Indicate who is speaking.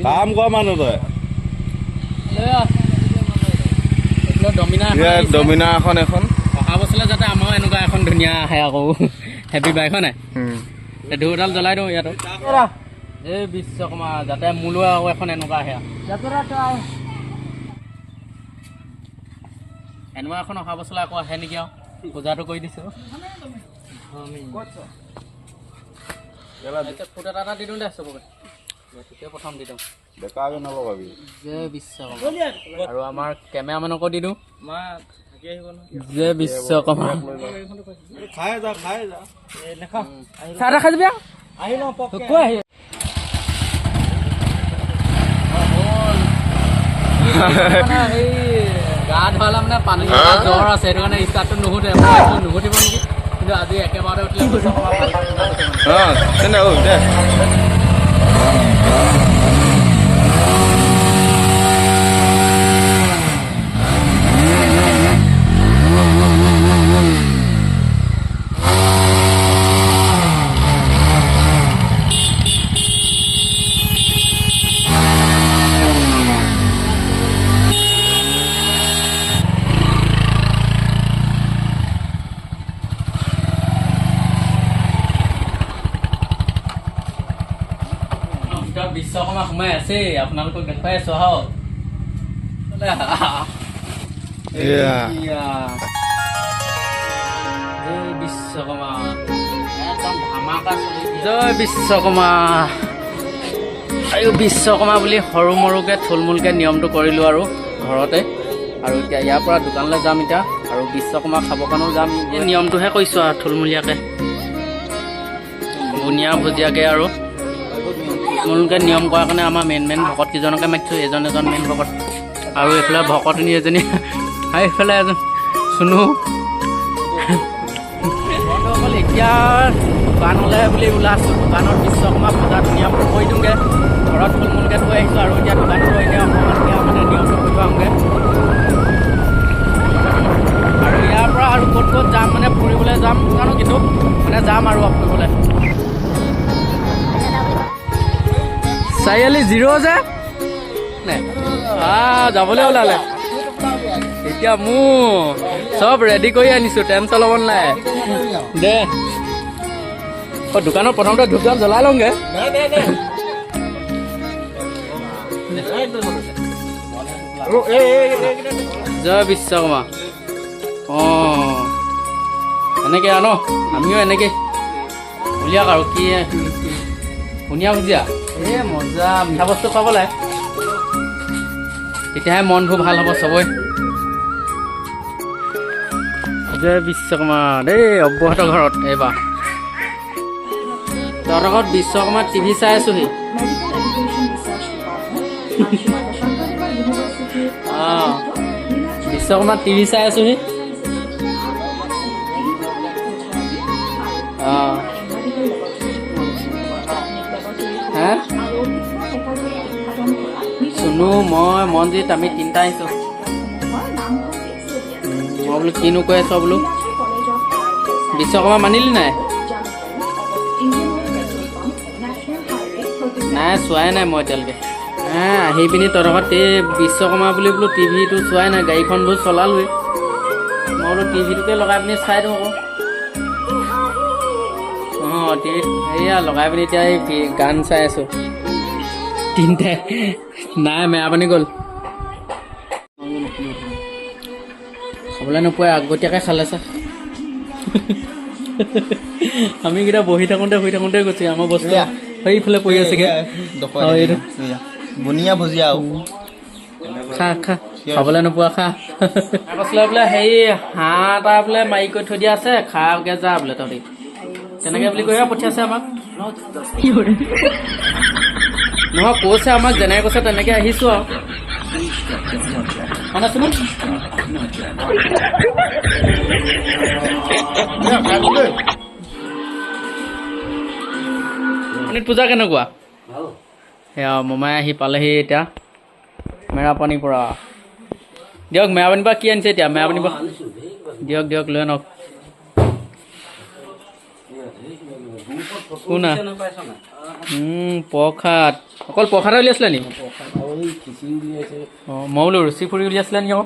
Speaker 1: কাম কৰা মানুহ তই ডমিনাৰ এখন
Speaker 2: অহা বছৰলৈ যাতে আমাৰ এনেকুৱা এখন ধুনীয়া আহে আকৌ হেভি বাইক হয় নাই ঢৌডাল জ্বলাই দিওঁ ইয়াতো এই বিশ্বকৰ্মা যাতে মোলৈ আকৌ এখন এনেকুৱা আহে এনেকুৱা এখন অহা বছৰলৈ আকৌ আহে নেকি আৰু পূজাটো কৰি দিছোঁ ফুট এটা দি দিওঁ দে চবকে তেতিয়া প্ৰথম দি দিওঁ
Speaker 1: বেকাৰকে নলগাবি
Speaker 2: জয় বিশ্বকৰ্মা আৰু আমাৰ কেমেৰামেনকো দি দিওঁ জয় বিশ্বকৰ্মা চাহ এটা খাই যাবি এই গা ধোৱালে মানে পানী জ্বৰ আছে সেইটো কাৰণে ষ্টাৰ্টটো নুশুতে নুঘটিব নেকি কিন্তু আজি একেবাৰতে উঠিলে বিশ্বকৰ্মা সোমাই আছে আপোনালোকক দেখুৱাই আছো আহক বিশ্বকৰ্মা একদম ধামাকা জয় বিশ্বকৰ্মা আৰু বিশ্বকৰ্মা বুলি সৰু মৰুকৈ থুলমূলকৈ নিয়মটো কৰিলোঁ আৰু ঘৰতে আৰু এতিয়া ইয়াৰ পৰা দোকানলৈ যাম এতিয়া আৰু বিশ্বকৰ্মা খাবৰ কাৰণেও যাম এই নিয়মটোহে কৰিছোঁ আৰু থুলমূলীয়াকৈ বুনিয়া ভুজিয়াকৈ আৰু থুলমূলকৈ নিয়ম কৰাৰ কাৰণে আমাৰ মেইন ভকতকেইজনকে মাতিছোঁ এজন মেইন ভকত আৰু এইফালে ভকতনী এজনী আৰু এইফালে এজন চুনু বন্ধুসকল এতিয়া দোকানলৈ বুলি ওলাইছোঁ দোকানত বিশ্বকৰ্মা পূজাত নিয়মটো কৰি দিওঁগৈ ঘৰত থুলমূলকৈ থৈ আহিছোঁ আৰু এতিয়া দোকানটো এতিয়া অকণমানকৈ মানে নিয়মটো কৰি থোৱা আহোঁগৈ আৰু ইয়াৰ পৰা আৰু ক'ত যাম মানে ফুৰিবলৈ যাম জানো কিন্তু মানে যাম আৰু ফুৰিবলৈ চাৰিআলি 0 যে নে যাবলৈ ওলালে এতিয়া মোৰ চব ৰেডি কৰি আনিছোঁ টেনশ্যন ল'ব নালাগে দে দোকানত প্ৰথমতে ধূপডাল জ্বলাই লওঁগৈ জয় বিশ্বকৰ্মা অঁ এনেকৈ আৰু ন আমিও এনেকৈ উলিয়াওক আৰু কি বুনিয়া ভুজিয়া এই মজা মিঠা বস্তু খাব লাগে তেতিয়াহে মনবোৰ ভাল হ'ব চবৰে জয় বিশ্বকৰ্মা দেই অব্যাহতৰ ঘৰত এইবাৰ তহঁতৰ ঘৰত বিশ্বকৰ্মা টিভি চাই আছোঁহি অঁ বিশ্বকৰ্মা টিভি চাই আছোঁহি অঁ হা চুনু মই মনজিত আমি তিনিটা আহিছোঁ মই বোলো কিনো কৈ আছ বোলো বিশ্বকৰ্মা মানিলি নাই চোৱাই নাই মই এতিয়ালৈকে আহি পিনি তহঁতৰ ঘৰত এই বিশ্বকৰ্মা বুলি বোলো টিভিটো চোৱাই নাই গাড়ীখন বোলো চলালোৱেই মই বোলো টিভিটোকে লগাই পিনি চাই দিওঁ আকৌ অঁ টিভিত এয়া লগাই পিনি এতিয়া এই গান চাই আছোঁ তিনিটাই নাই মেৰাপানী গ'ল খাবলৈ নোপোৱাই আগতীয়াকৈ খালে চা আমি কেইটা বহি থাকোঁতে গৈছে আমাৰ বস্তু সেইফালে পৰি আছেগৈ
Speaker 1: বুনিয়া ভুজিয়া
Speaker 2: খা খাবলৈ নোপোৱা খা কৈছিলে বোলে হেৰি হাঁহ এটা বোলে মাৰি কৰি থৈ দিয়া আছে খাওঁগৈ যা বোলে তহঁতি তেনেকৈ বুলি কৈহে পঠিয়াইছে আমাক নহয় কৈছে আমাক যেনেকৈ কৈছে তেনেকৈ আহিছোঁ আৰু মানে চোন পূজা কেনেকুৱা সেয়া মোমাই আহি পালেহি এতিয়া মেৰাপানীৰ পৰা দিয়ক মেৰাপানীৰ পৰা কি আনিছে এতিয়া মেৰাপানীৰ পৰা দিয়ক লৈ আনক শুনা প্ৰসাদ অকল প্ৰসাদ উলিয়াইছিলে নি অঁ মই বোলো ৰুচি ফুৰি উলিয়াইছিলে নি আকৌ